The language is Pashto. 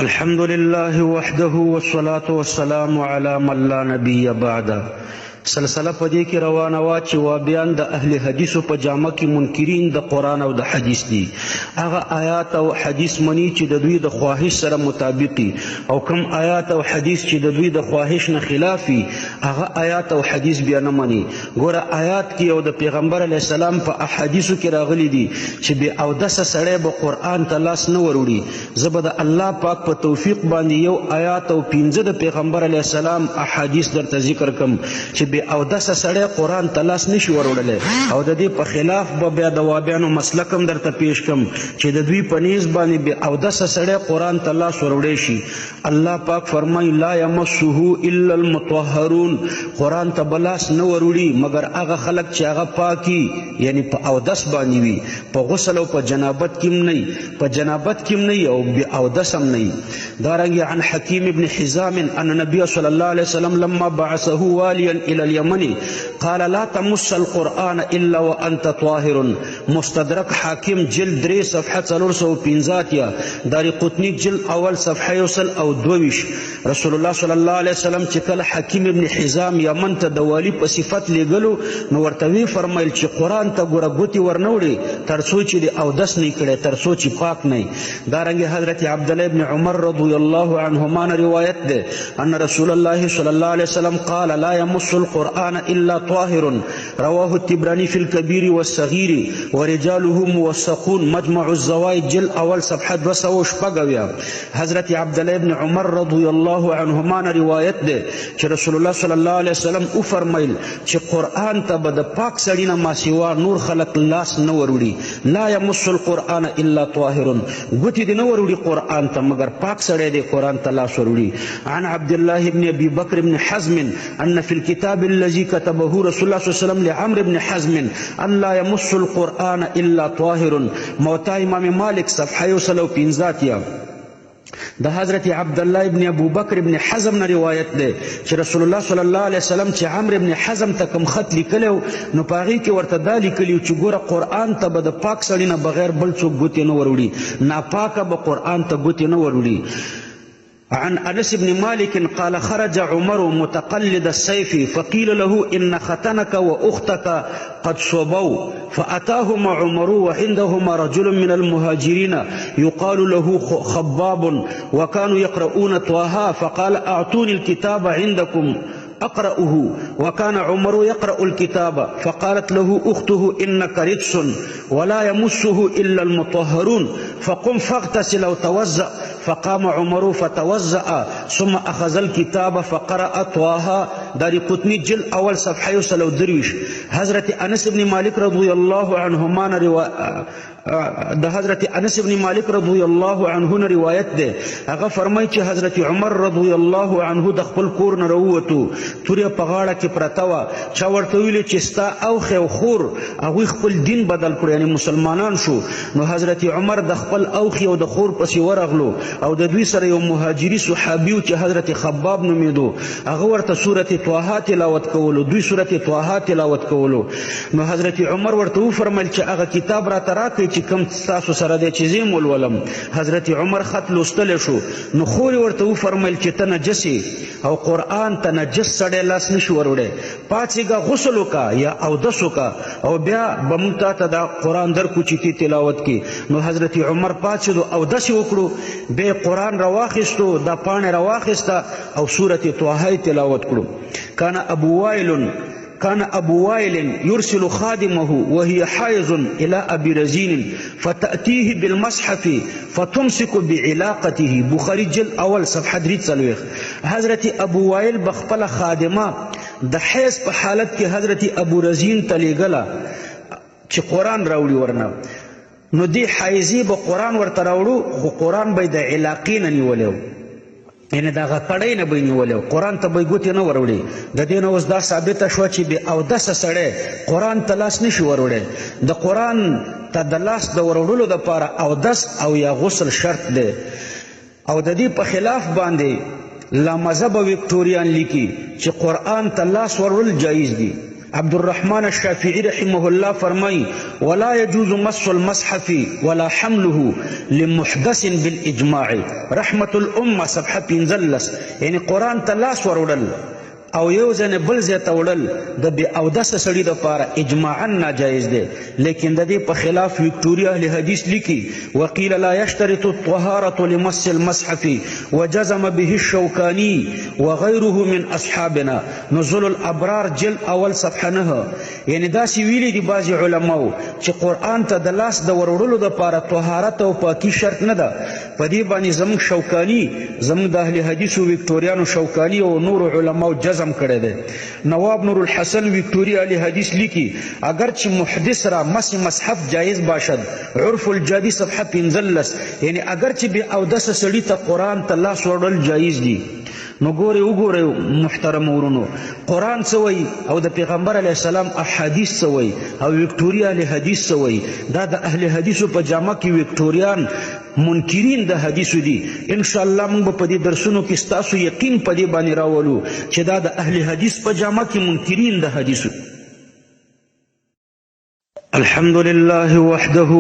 الحمد لله وحده والصلاة والسلام على من لا نبي بعده. سلسله پدې کې روانه وا چې وا بیان د اهل حدیثو په جامه کې منکرین د قرآن او د حدیث دي. هغه آیات او حدیث مني چې د دوی د خواهش سره مطابقي، او کوم آیات او حدیث چې د دوی د خواهش نه خلافي هغه آیات او حدیث بیا نه مني. ګوره آیات کې او د پیغمبر علیه السلام په احادیثو کې راغلي دي چې بې اودسه سړی به قرآن ته لاس نه وروړي. زه به د الله پاک په توفیق باندې یو آیات او 15 د پیغمبر علیه السلام احادیث درته ذکر کم چې بے اودسه سړی قرآن ته لاس نشي وروړلی، او د دې په خلاف به بیا د وابیانو مسلک هم درته پیش کم چې د دوی په نیز باندې بے اودسه سړی قرآن ته لاس وروړی شي. الله پاک فرمایي لا یمسه الا المطهرون، قرآن ته به لاس نه وروړي مګر هغه خلک چې هغه پاکي، یعنی په اودس باندې وي، په غسل او په جنابت کې هم نه، په جنابت کې هم نه او بې اودس هم نه. دارنګې عن حکیم ابن حزام ان نبی صلی الله علیه وسلم لما بعثه والیا الى اليمن قال لا تمس القرآن الا وانت طاهر. مستدرک حاکم جلد 3 صفحه 415، دار قطنی جلد اول صفحه 122. رسول الله صلی الله علیه وسلم چې کله حکیم ابن حزام یمن ته د والی په صفت لېږلو نو ورته وی فرمایل چې قرآن ته ګوره ګوتې ورنوړي تر څو چې د اودس نه کړي، تر څو چې پاک نه. دارنګې حضرت عبدالله ابن عمر رضی الله عنهما روایت ده ان رسول الله صلی الله علیه وسلم قال لا يمس القرآن الا طاهر. رواه الطبراني في الكبير والصغير ورجاله موثقون، مجمع الزوائد جلد اول صفحه 206. حضرت عبدالله ابن عمر رضی الله عنهما روایت ده چې رسول الله صلی الله علیه وسلم او فرمایل چې قرآن ته به د پاک سړي نه ما سوا نور خلق لاس نه وروړي. لا يمس القرآن الا طاهر، ګوتې دې نه وروړي قرآن ته مگر پاک سړی دې قرآن ته لاس وروړي. عن عبد الله بن ابي بكر بن حزم ان في الكتاب الذي كتبه رسول الله صلى الله عليه وسلم لعمرو بن حزم ان لا يمس القرآن الا طاهر. موطا امام مالک صفحه 115. د حضرت عبدالله ابن ابو بکر ابن حزم نه روایت ده چې رسول الله صلی الله علیه وسلم چې عمرو ابن حزم ته کوم خط لیکلو نو په هغې کې ورته دا لیکلي چې ګوره قرآن ته به د پاک سړي نه بغیر بل څوک ګوتې نه وروړي، ناپاکه به قرآن ته ګوتې نه وروړي. عن انس بن مالك قال خرج عمر متقلد السيف فقيل له ان ختنك واختك قد صبوا فاتاهما عمر وعندهما رجل من المهاجرين يقال له خباب وكانوا يقرؤون طه فقال اعطوني الكتاب عندكم أقرأه، وكان عمر يقرأ الكتاب فقالت له أخته إنك رجس ولا يمسه إلا المطهرون فقم فاغتسل أو توزأ. فقام عمر فتوزأ ثم أخذ الكتاب فقرأ طه، دار قطني جلد أول صفحة 123. حضرت أنس بن مالك رضي الله عنهما د حضرت انس بن مالک رضی الله عنه روایت ده، هغه فرمایي چې حضرت عمر رضی الله عنه د خپل کور نه راووتو، تورې په غاړه کې پرته وه. چا ورته ویلې چې ستا اوښې او خور هغوی خپل دین بدل کړو، یعنې مسلمانان شو. نو حضرت عمر د خپل اوښې او د خور پسې ورغلو او د دوی سره یو مهاجري صحابي و چې حضرت خباب نومېدو، هغه ورته سورت طه تلاوت کولو، دوی سورت طه تلاوت کولو. نو حضرت عمر ورته وفرمیل چې هغه کتاب راته راکړئ چې کوم تاسو سره دی چې زه یې ولولم. حضرت عمر خط لوستلی شو نو خور یې ورته وفرمیل چې ته نجس یې او قرآن ته نجس سړی لاس نشي وروړی، پاڅېږه غسل وکړه یا اودس وکړه او بیا به موږ تا ته دا قرآن درکو چې تی تلاوت کړي. نو حضرت عمر پاڅېدو اودس یې وکړو، بیا یې قرآن راواخیستو، دا پاڼې راواخیسته او سورت طه یې تلاوت کړو. كان أبو وائل يرسل خادمه وهي حائض إلى أبي رزين فتأتيه بالمصحف فتمسك بعلاقته، بخاري جلد أول صفحة 3. حضرت أبو وائل بخپل خادمه د حیض په حالت کې حضرت ابو رزین ته لیږله چې قرآن راوړي ورنه. نو دې حایضې به قرآن ورته راوړو خو قرآن به یې د علاقې نه نیولی و، یعنی د هغه کړۍ نه به یې نیولی و، قرآن ته به یې ګوتې نه وروړي. د دې نه اوس دا ثابته شوه چې بې اودسه سړی قرآن ته لاس نشي وروړی. د قرآن ته د لاس د وروړلو دپاره اودس او یا غسل شرط دی. او د دې په خلاف باندې لا مذهب ویکټوریان لیکي چې قرآن ته لاس وروړل جایز دي، عبد الرحمن الشافعي رحمه الله فرمای ولا يجوز مس المصحف ولا حمله لمحدث بالاجماع. رحمت الامه صفحه 15. یعنی قرآن ته لاس وروړل او یو ځنه بل ځای ته وړل د بې اودسه سړي دپاره اجماعا ناجایز دی. لیکن د دې په خلاف وکټوریا اهل حدیث لیکي وقیل لا یشترط الطهارة لمس المصحف وجزم به الشوکانی وغیره من اصحابنا. نزول الابرار جلد اول صفحه 9. یعنی داسې ویلي دي بعضې علماو چې قرآن ته د لاس د وروړلو دپاره طهارت او پاکي شرط نه ده. په دې باندې زموږ شوکاني زموږ د اهل حدیثو وکټوریانو شوکاني او نور علماو جزم کړی دی. نواب نور الحسن وکټوریا علی حدیث لیکي اگرچه محدث را مس مصحف جایز باشد. عرف الجادی صفحه 15. یعنی اگرچه بې اودسه سړي ته قرآن ته لاس وړل جایز دي. نو ګورئ وګورئ محترم ورونو قرآن څه وایي او د پیغمبر علیه السلام احادیث څه وایي او وکټوریا علی حدیث څه وایي. دا د اهل حدیثو په جامه کې وکټوریان منکرین د حدیثو دي. ان شاء الله موږ په دې درسونو کې ستاسو یقین په دې باندې راولو چې دا د اهل حدیث په جامه کې منکرین د حدیثو. الحمد لله وحده